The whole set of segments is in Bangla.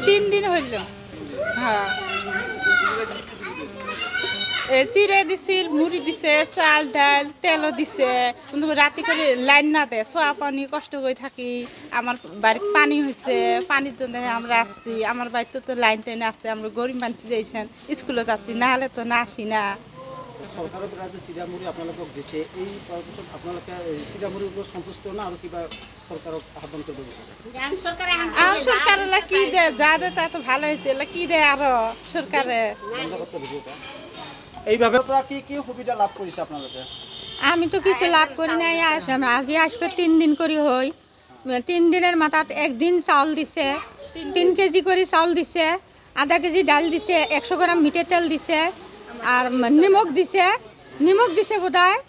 তিন দিন হইল। হ্যাঁ, চিড়ে দিছিল, মুড়ি দিছে, চাল ডাল তেলও দিছে, কিন্তু রাতি করে লাইন না দেয়, সোয়া পানি কষ্ট করে থাকি। আমার বাড়িতে পানি হয়েছে, পানির জন্য আমরা আসছি। আমার বাড়িতে তো লাইন টাইন আসছে, আমরা গরিব মানুষ দিয়েছেন, স্কুলে যাচ্ছি, না হলে তো না আসি না। সরকারের দ্বারা যে চিরামুড়ি আপনাদের দিছে এই আপনাদের চিরামুড়ির উপর সন্তুষ্ট না আর কিবা সরকার আহ্বান করবে আর সরকারের কি দেয়, যা দেয় তা তো ভালো হয়েছে, কি দেয় আরো সরকারে। এইভাবে আপনারা কি কি সুবিধা লাভ করেছে আপনাদের? আমি তো কিছু লাভ করি নাই। আগে আসবে 3 দিন করে হই, 3 দিনের মাথাত একদিন চাউল দিছে, 3 কেজি করে চাউল দিছে, আধা কেজি ডাল দিছে, 100 গ্রাম মিঠের তেল দিছে, আর নিমখ দিছে বোধ হয়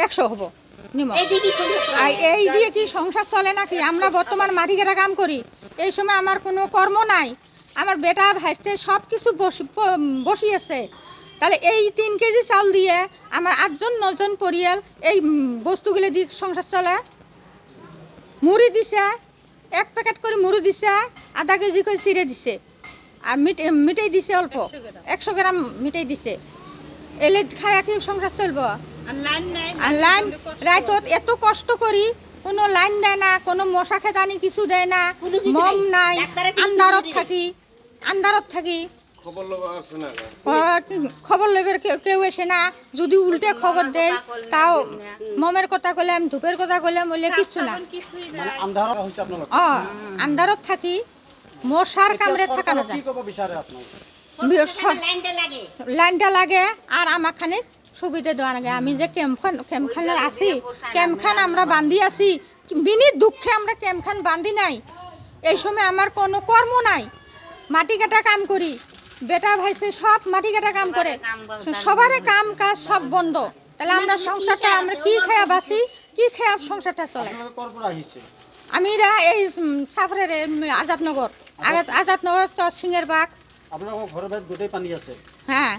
100 হবো নিমখ। আর এই দিয়ে কি সংসার চলে নাকি? আমরা বর্তমান মাটি কাটা কাম করি, এই সময় আমার কোনো কর্ম নাই, আমার বেটা ভাইতে সব কিছু বসিয়েছে। তাহলে এই 3 কেজি চাল দিয়ে আমার 8জন 9জন পরিয়াল এই বস্তুগুলো দিয়ে সংসার চলে। মুড়ি দিছে, 1 প্যাকেট করে মুড়ি দিছে, আধা কেজি করে চিড়ে দিছে, আর মিঠাই দিছে অল্প, 100 গ্রাম মিঠাই দিছে। এলে খায় কি সংসার চলবো? আর লাইন রাইতত এত কষ্ট করি, কোনো লাইন দেয় না, কোনো মশা খেদানি কিছু দেয় না, মম নাই, আন্ধারত থাকি। খবর লইবার কেউ এসে না, যদি উল্টে খবর দেয় তাও মমের কথা কইলাম, ধূপের কথা কইলাম, বললে কিচ্ছু না। আন্ধারত থাকি, মশার কামড়ে থাকা না যায়। লাইনটা লাগে আর আমার খানিক সুবিধা দেওয়া লাগে। আমি যে ক্যাম্পখানে আছি, ক্যাম্পখান আমরা বান্ধি আছি, বিনি দুঃখে আমরা ক্যাম্পখান বান্ধি নাই। এই সময় আমার কোনো কর্ম নাই, মাটি কাটা কাম করি, বেটা ভাইসে সব মাটি কাটা কাম করে, সবারে কাম কাজ সব বন্ধ। তাহলে আমরা সংসারটা আমরা কি খেয়া বাঁচি, কি খেয়া সংসারটা চলে? আমি এই সাফরের আজাদনগর সিংহের বাগ। আপনার ঘরের দুটোই পানি আছে? হ্যাঁ।